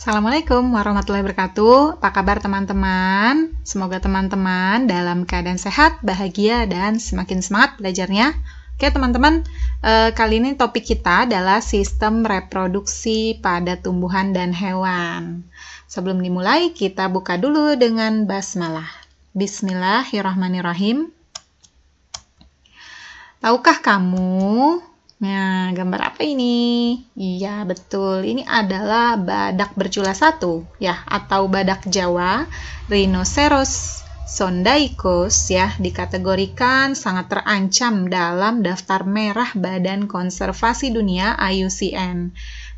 Assalamualaikum warahmatullahi wabarakatuh. Apa kabar teman-teman? Semoga teman-teman dalam keadaan sehat, bahagia, dan semakin semangat belajarnya. Oke teman-teman, kali ini topik kita adalah sistem reproduksi pada tumbuhan dan hewan. Sebelum dimulai, kita buka dulu dengan basmalah. Bismillahirrahmanirrahim. Tahukah kamu? Nah, gambar apa ini? Iya, betul. Ini adalah badak bercula satu, ya, atau badak Jawa, Rhinoceros sondaicus, ya, dikategorikan sangat terancam dalam daftar merah Badan Konservasi Dunia IUCN.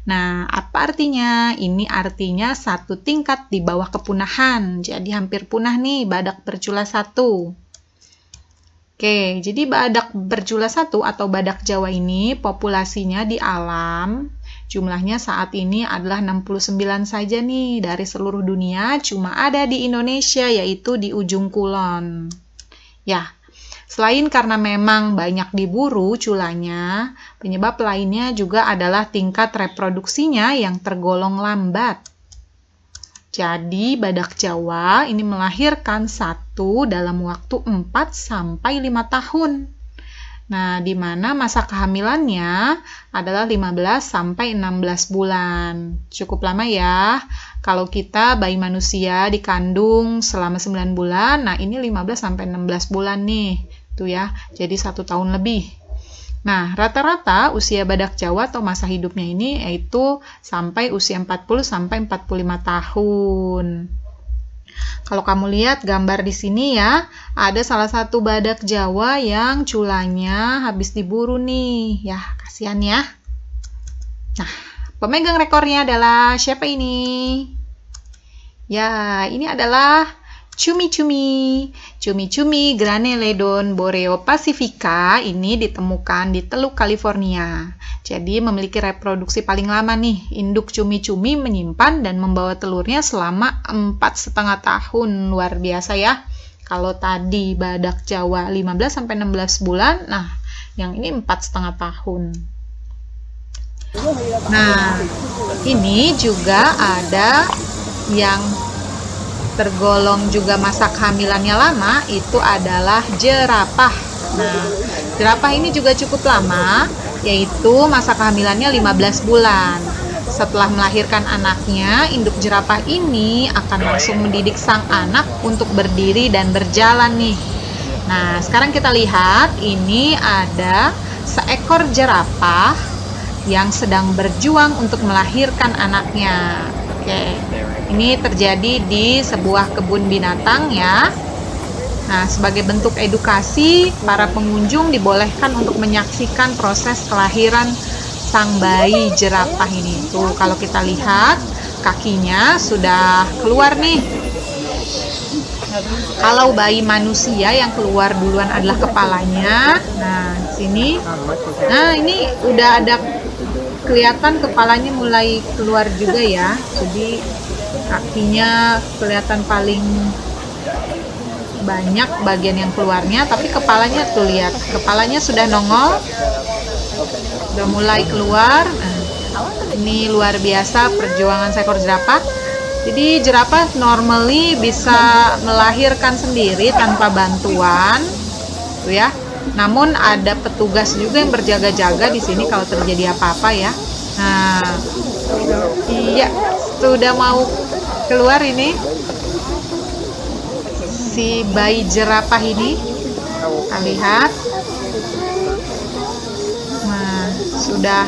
Nah, apa artinya? Ini artinya satu tingkat di bawah kepunahan. Jadi hampir punah nih badak bercula satu. Oke, jadi badak bercula satu atau badak Jawa ini populasinya di alam jumlahnya saat ini adalah 69 saja nih dari seluruh dunia, cuma ada di Indonesia yaitu di ujung kulon. Ya, selain karena memang banyak diburu culanya, penyebab lainnya juga adalah tingkat reproduksinya yang tergolong lambat. Jadi, badak Jawa ini melahirkan satu dalam waktu 4-5 tahun. Nah, di mana masa kehamilannya adalah 15-16 bulan. Cukup lama ya. Kalau kita bayi manusia dikandung selama 9 bulan, nah ini 15-16 bulan nih. Tuh ya, jadi 1 tahun lebih. Nah, rata-rata usia badak Jawa atau masa hidupnya ini yaitu sampai usia 40-45 tahun. Kalau kamu lihat gambar di sini ya, ada salah satu badak Jawa yang culanya habis diburu nih. Ya, kasihan ya. Nah, pemegang rekornya adalah siapa ini? Ya, ini adalah cumi-cumi. Cumi-cumi Graneledon boreo pacifica ini ditemukan di Teluk California. Jadi memiliki reproduksi paling lama nih. Induk cumi-cumi menyimpan dan membawa telurnya selama 4,5 tahun. Luar biasa ya. Kalau tadi badak Jawa 15-16 bulan, nah yang ini 4,5 tahun. Nah, ini juga ada yang tergolong juga masa kehamilannya lama, itu adalah jerapah. Nah, jerapah ini juga cukup lama, yaitu masa kehamilannya 15 bulan. Setelah melahirkan anaknya, induk jerapah ini akan langsung mendidik sang anak untuk berdiri dan berjalan nih. Nah, sekarang kita lihat, ini ada seekor jerapah yang sedang berjuang untuk melahirkan anaknya. Oke, ini terjadi di sebuah kebun binatang ya. Nah, sebagai bentuk edukasi, para pengunjung dibolehkan untuk menyaksikan proses kelahiran sang bayi jerapah ini. Tuh, kalau kita lihat, kakinya sudah keluar nih. Kalau bayi manusia yang keluar duluan adalah kepalanya. Nah, sini. Nah, ini udah ada kelihatan kepalanya mulai keluar juga ya, jadi kakinya kelihatan paling banyak bagian yang keluarnya, tapi kepalanya tuh lihat, kepalanya sudah nongol, udah mulai keluar. Nah, ini luar biasa perjuangan seekor jerapah. Jadi jerapah normally bisa melahirkan sendiri tanpa bantuan, tuh ya. Namun ada petugas juga yang berjaga-jaga di sini kalau terjadi apa-apa ya. Nah, iya, sudah mau keluar ini si bayi jerapah ini. Kita lihat. Nah, sudah.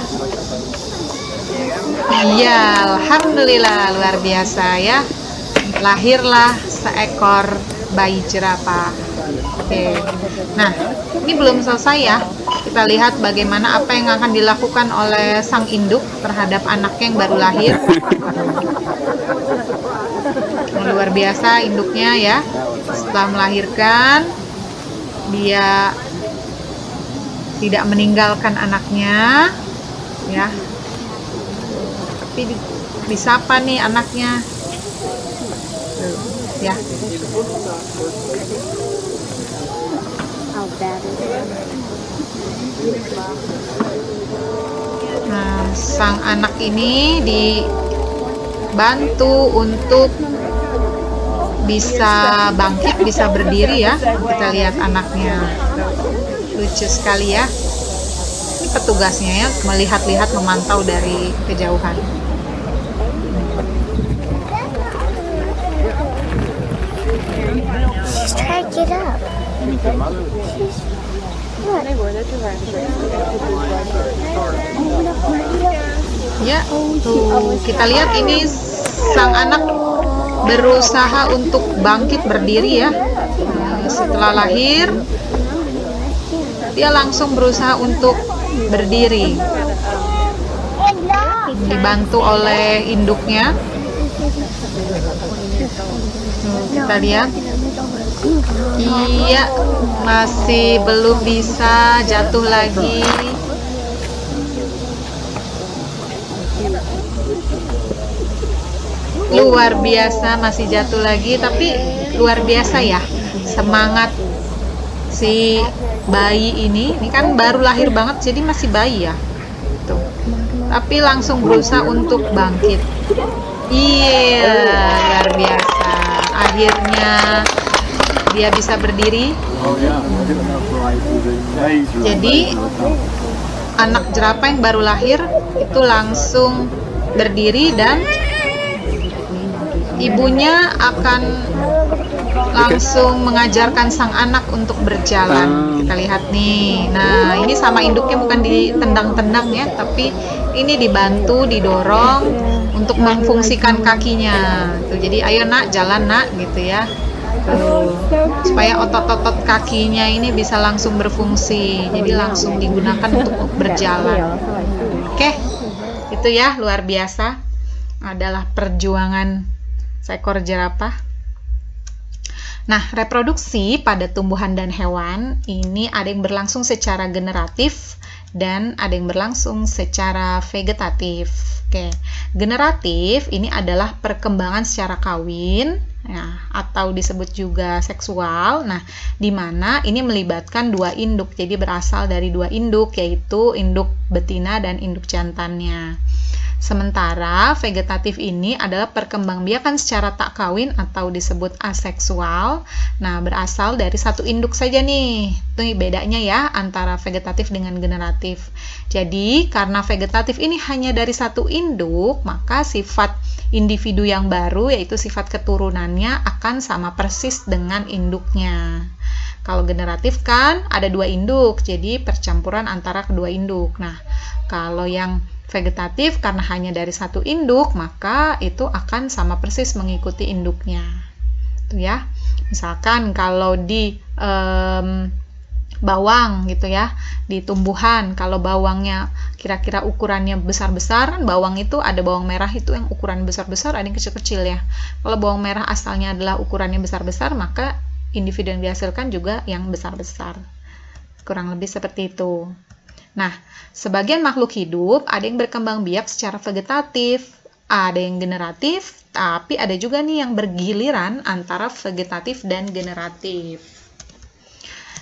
Iya, alhamdulillah luar biasa ya. Lahirlah seekor bayi jerapah. Oke. Nah, ini belum selesai ya. Kita lihat bagaimana apa yang akan dilakukan oleh sang induk terhadap anaknya yang baru lahir. Luar biasa induknya ya. Setelah melahirkan, dia tidak meninggalkan anaknya ya. Tapi disapa nih anaknya. Ya. Nah, sang anak ini bantu untuk bisa bangkit, bisa berdiri ya. Kita lihat anaknya. Lucu sekali ya. Ini petugasnya ya, melihat-lihat, memantau dari kejauhan. She's trying to get up. Ya, tuh kita lihat ini sang anak berusaha untuk bangkit berdiri ya. Setelah lahir, dia langsung berusaha untuk berdiri. Dibantu oleh induknya. Kita lihat. Iya, masih belum bisa, jatuh lagi. Luar biasa, masih jatuh lagi, tapi luar biasa ya semangat si bayi ini kan baru lahir banget, jadi masih bayi ya tuh, tapi langsung berusaha untuk bangkit. Iya, luar biasa, akhirnya dia bisa berdiri. Jadi anak jerapah yang baru lahir itu langsung berdiri dan ibunya akan langsung mengajarkan sang anak untuk berjalan. Kita lihat nih. Nah, ini sama induknya bukan ditendang-tendang ya, tapi ini dibantu, didorong untuk memfungsikan kakinya. Tuh, jadi ayo nak, jalan nak gitu ya. Tuh, supaya otot-otot kakinya ini bisa langsung berfungsi. Jadi langsung digunakan untuk berjalan. Oke. Itu ya, luar biasa. Adalah perjuangan seekor jerapah. Nah, reproduksi pada tumbuhan dan hewan ini ada yang berlangsung secara generatif dan ada yang berlangsung secara vegetatif. Oke, generatif ini adalah perkembangan secara kawin ya, atau disebut juga seksual. Nah, di mana ini melibatkan dua induk, jadi berasal dari dua induk, yaitu induk betina dan induk jantannya. Sementara vegetatif ini adalah perkembangbiakan secara tak kawin atau disebut aseksual. Nah, berasal dari satu induk saja nih. Itu bedanya ya antara vegetatif dengan generatif. Jadi, karena vegetatif ini hanya dari satu induk, maka sifat individu yang baru, yaitu sifat keturunannya, akan sama persis dengan induknya. Kalau generatif kan ada dua induk, jadi percampuran antara kedua induk. Nah, kalau yang vegetatif karena hanya dari satu induk, maka itu akan sama persis mengikuti induknya. Tuh ya. Misalkan kalau di bawang gitu ya, di tumbuhan, kalau bawangnya kira-kira ukurannya besar-besar, kan bawang itu ada bawang merah itu yang ukuran besar-besar, ada yang kecil-kecil ya. Kalau bawang merah asalnya adalah ukurannya besar-besar, maka individu yang dihasilkan juga yang besar-besar. Kurang lebih seperti itu. Nah, sebagian makhluk hidup ada yang berkembang biak secara vegetatif, ada yang generatif, tapi ada juga nih yang bergiliran antara vegetatif dan generatif.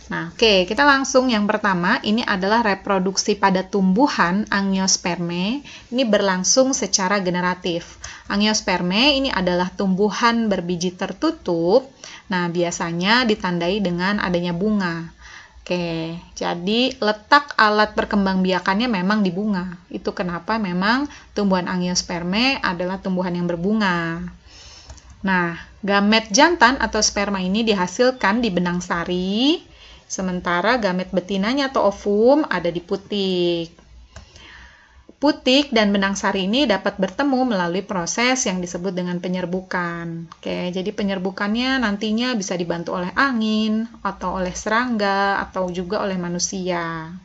Nah, oke, kita langsung yang pertama, ini adalah reproduksi pada tumbuhan Angiospermae. Ini berlangsung secara generatif. Angiospermae ini adalah tumbuhan berbiji tertutup. Nah, biasanya ditandai dengan adanya bunga. Oke, jadi letak alat perkembangbiakannya memang di bunga. Itu kenapa memang tumbuhan Angiospermae adalah tumbuhan yang berbunga. Nah, gamet jantan atau sperma ini dihasilkan di benang sari, sementara gamet betinanya atau ovum ada di putik. Putik dan benang sari ini dapat bertemu melalui proses yang disebut dengan penyerbukan. Oke, jadi penyerbukannya nantinya bisa dibantu oleh angin, atau oleh serangga, atau juga oleh manusia.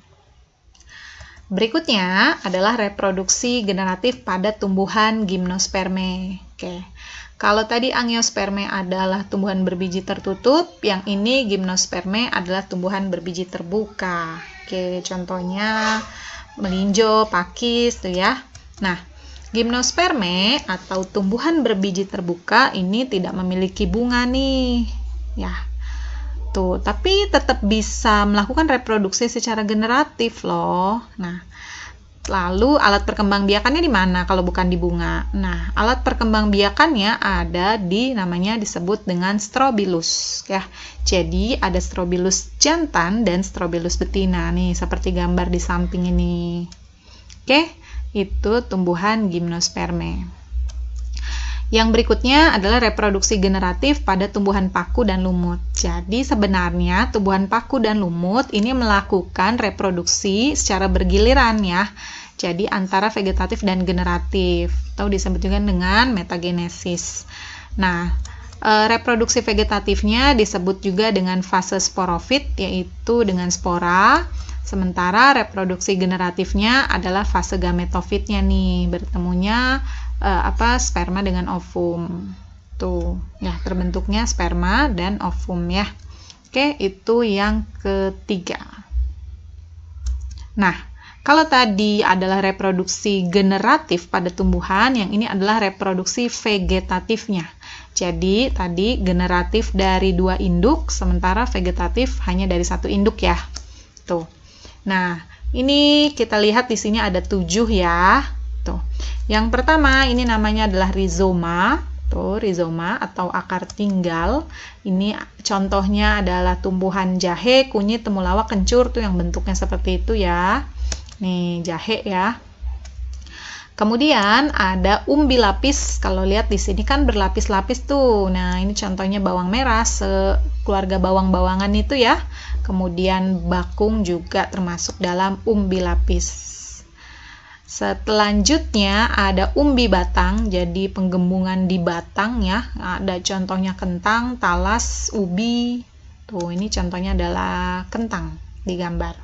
Berikutnya adalah reproduksi generatif pada tumbuhan Gymnospermae. Oke, kalau tadi Angiospermae adalah tumbuhan berbiji tertutup, yang ini Gymnospermae adalah tumbuhan berbiji terbuka. Oke, contohnya melinjo, pakis tuh ya. Nah, Gymnospermae atau tumbuhan berbiji terbuka ini tidak memiliki bunga nih. Ya. Tuh, tapi tetap bisa melakukan reproduksi secara generatif loh. Nah, Lalu alat perkembangbiakannya di mana kalau bukan di bunga? Nah, alat perkembangbiakannya ada di namanya disebut dengan strobilus ya. Jadi ada strobilus jantan dan strobilus betina nih seperti gambar di samping ini. Oke, itu tumbuhan gimnosperme. Yang berikutnya adalah reproduksi generatif pada tumbuhan paku dan lumut. Jadi sebenarnya tumbuhan paku dan lumut ini melakukan reproduksi secara bergiliran ya. Jadi antara vegetatif dan generatif, atau disebut juga dengan metagenesis. Nah, reproduksi vegetatifnya disebut juga dengan fase sporofit, yaitu dengan spora. Sementara reproduksi generatifnya adalah fase gametofitnya nih, bertemunya sperma dengan ovum. Tuh, ya terbentuknya sperma dan ovum ya. Oke, itu yang ketiga. Nah, kalau tadi adalah reproduksi generatif pada tumbuhan, yang ini adalah reproduksi vegetatifnya. Jadi, tadi generatif dari 2 induk, sementara vegetatif hanya dari 1 induk ya. Tuh. Nah, ini kita lihat di sini ada 7 ya. Tuh. Yang pertama ini namanya adalah rizoma. Tuh, rizoma atau akar tinggal. Ini contohnya adalah tumbuhan jahe, kunyit, temulawak, kencur tuh yang bentuknya seperti itu ya. Nih, jahe ya. Kemudian ada umbi lapis. Kalau lihat di sini kan berlapis-lapis tuh. Nah, ini contohnya bawang merah, sekeluarga bawang-bawangan itu ya. Kemudian bakung juga termasuk dalam umbi lapis. Selanjutnya ada umbi batang, jadi penggembungan di batang ya. Ada contohnya kentang, talas, ubi. Tuh, ini contohnya adalah kentang di gambar.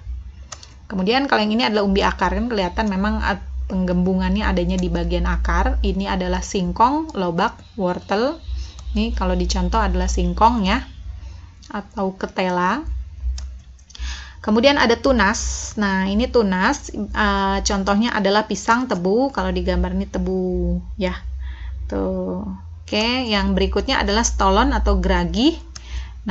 Kemudian kalau yang ini adalah umbi akar, kan kelihatan memang penggembungannya adanya di bagian akar. Ini adalah singkong, lobak, wortel. Ini kalau dicontoh adalah singkong ya, atau ketela. Kemudian ada tunas. Nah, ini tunas, contohnya adalah pisang, tebu. Kalau di gambar ini tebu, ya. Tuh. Oke, yang berikutnya adalah stolon atau geragi.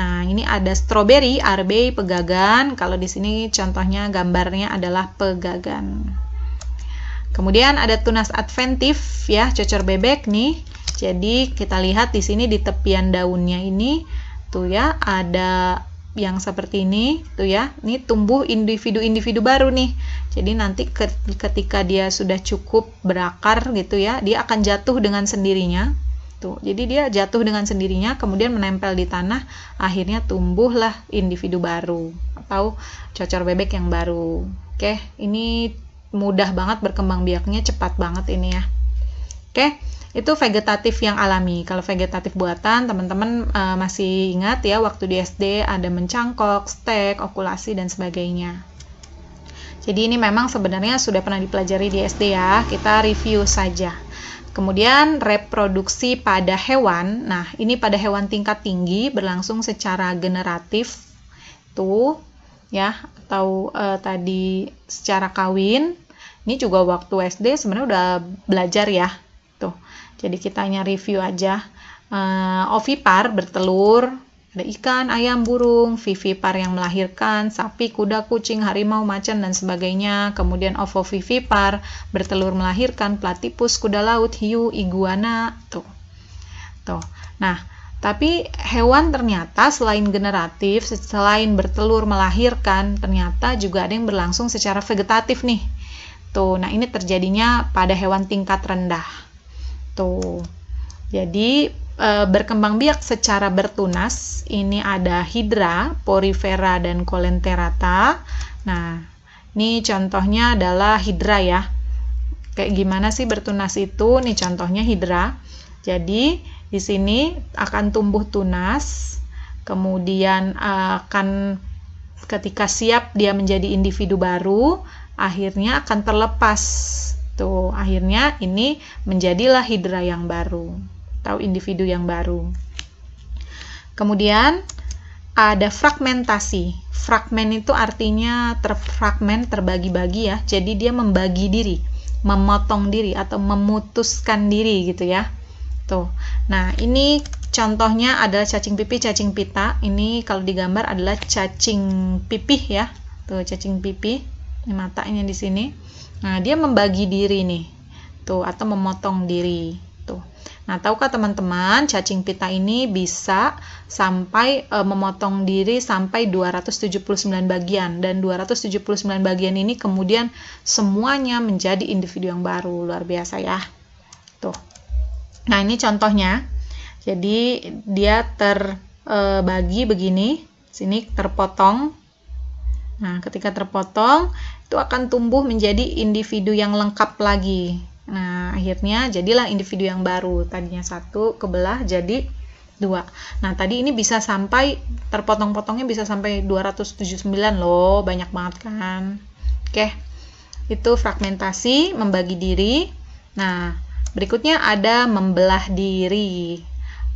Nah, ini ada stroberi, arbei, pegagan. Kalau di sini contohnya gambarnya adalah pegagan. Kemudian ada tunas adventif, ya, cocor bebek nih. Jadi kita lihat di sini di tepian daunnya ini, tuh ya, ada yang seperti ini tuh ya, ini tumbuh individu-individu baru nih. Jadi nanti ketika dia sudah cukup berakar gitu ya, dia akan jatuh dengan sendirinya tuh. Jadi dia jatuh dengan sendirinya, kemudian menempel di tanah, akhirnya tumbuhlah individu baru atau cocor bebek yang baru. Oke, ini mudah banget berkembang biaknya, cepat banget ini ya. Oke, itu vegetatif yang alami. Kalau vegetatif buatan, teman-teman masih ingat ya, waktu di SD ada mencangkok, stek, okulasi, dan sebagainya. Jadi ini memang sebenarnya sudah pernah dipelajari di SD ya, kita review saja. Kemudian reproduksi pada hewan. Nah, ini pada hewan tingkat tinggi berlangsung secara generatif tuh ya, atau tadi secara kawin. Ini juga waktu SD sebenarnya udah belajar ya. Tuh. Jadi kita hanya review aja. Ovipar bertelur, ada ikan, ayam, burung. Vivipar yang melahirkan, sapi, kuda, kucing, harimau, macan, dan sebagainya. Kemudian ovovivipar bertelur melahirkan, platypus, kuda laut, hiu, iguana. Tuh. Nah, tapi hewan ternyata selain generatif, selain bertelur melahirkan, ternyata juga ada yang berlangsung secara vegetatif nih. Tuh, nah ini terjadinya pada hewan tingkat rendah. Tuh. Jadi berkembang biak secara bertunas, ini ada hidra, porifera, dan colenterata. Nah, ini contohnya adalah hidra ya. Kayak gimana sih bertunas itu? Nih contohnya hidra. Jadi di sini akan tumbuh tunas, kemudian akan ketika siap dia menjadi individu baru, akhirnya akan terlepas. Tuh, akhirnya ini menjadilah hidra yang baru atau individu yang baru. Kemudian ada fragmentasi. Fragmen itu artinya terfragmen, terbagi-bagi ya. Jadi dia membagi diri, memotong diri atau memutuskan diri gitu ya. Tuh. Nah, ini contohnya adalah cacing pipih, cacing pita. Ini kalau digambar adalah cacing pipih ya. Tuh, cacing pipih. Ini matanya di sini. Nah, dia membagi diri nih. Tuh, atau memotong diri. Tuh. Nah, tahukah teman-teman, cacing pita ini bisa sampai memotong diri sampai 279 bagian, dan 279 bagian ini kemudian semuanya menjadi individu yang baru. Luar biasa ya. Tuh. Nah, ini contohnya. Jadi dia terbagi begini. Sini terpotong. Nah, ketika terpotong itu akan tumbuh menjadi individu yang lengkap lagi. Nah, akhirnya jadilah individu yang baru. Tadinya 1 kebelah jadi 2. Nah, tadi ini bisa sampai terpotong-potongnya bisa sampai 279 loh, banyak banget kan. Oke. Itu fragmentasi, membagi diri. Nah, berikutnya ada membelah diri.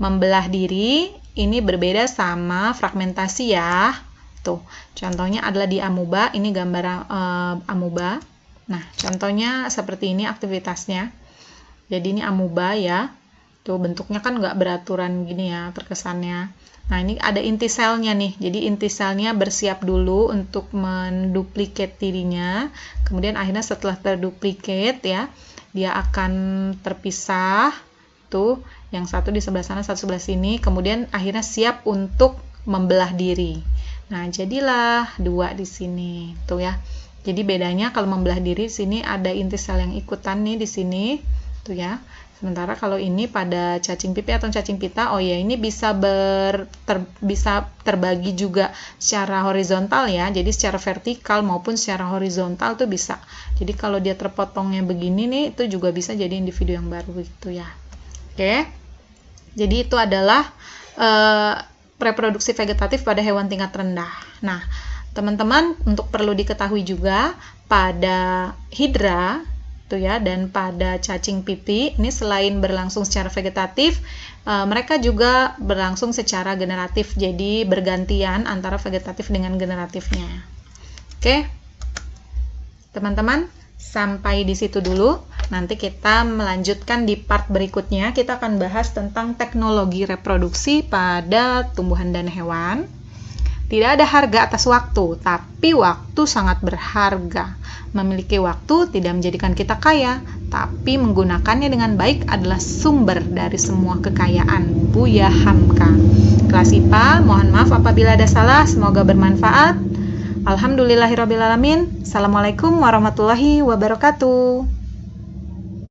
Membelah diri ini berbeda sama fragmentasi ya. Tuh, contohnya adalah di amuba. Ini gambar amuba. Nah, contohnya seperti ini aktivitasnya. Jadi ini amuba ya. Tuh, bentuknya kan nggak beraturan gini ya, terkesannya. Nah, ini ada inti selnya nih. Jadi inti selnya bersiap dulu untuk menduplikat dirinya. Kemudian akhirnya setelah terduplikat ya, dia akan terpisah. Tuh, yang satu di sebelah sana, satu sebelah sini. Kemudian akhirnya siap untuk membelah diri. Nah, jadilah 2 di sini. Tuh ya. Jadi bedanya kalau membelah diri di sini ada inti sel yang ikutan nih di sini. Tuh ya. Sementara kalau ini pada cacing pipi atau cacing pita, oh ya, ini bisa bisa terbagi juga secara horizontal ya. Jadi secara vertikal maupun secara horizontal tuh bisa. Jadi kalau dia terpotongnya begini nih, itu juga bisa jadi individu yang baru gitu ya. Oke. Jadi itu adalah reproduksi vegetatif pada hewan tingkat rendah. Nah, teman-teman, untuk perlu diketahui juga pada hidra tuh ya, dan pada cacing pipi ini selain berlangsung secara vegetatif, mereka juga berlangsung secara generatif. Jadi bergantian antara vegetatif dengan generatifnya. Oke. Teman-teman, sampai di situ dulu. Nanti kita melanjutkan di part berikutnya. Kita akan bahas tentang teknologi reproduksi pada tumbuhan dan hewan. Tidak ada harga atas waktu, tapi waktu sangat berharga. Memiliki waktu tidak menjadikan kita kaya, tapi menggunakannya dengan baik adalah sumber dari semua kekayaan. Buya Hamka. Kelas IPA, mohon maaf apabila ada salah, semoga bermanfaat. Alhamdulillahirrabbilalamin. Assalamualaikum warahmatullahi wabarakatuh.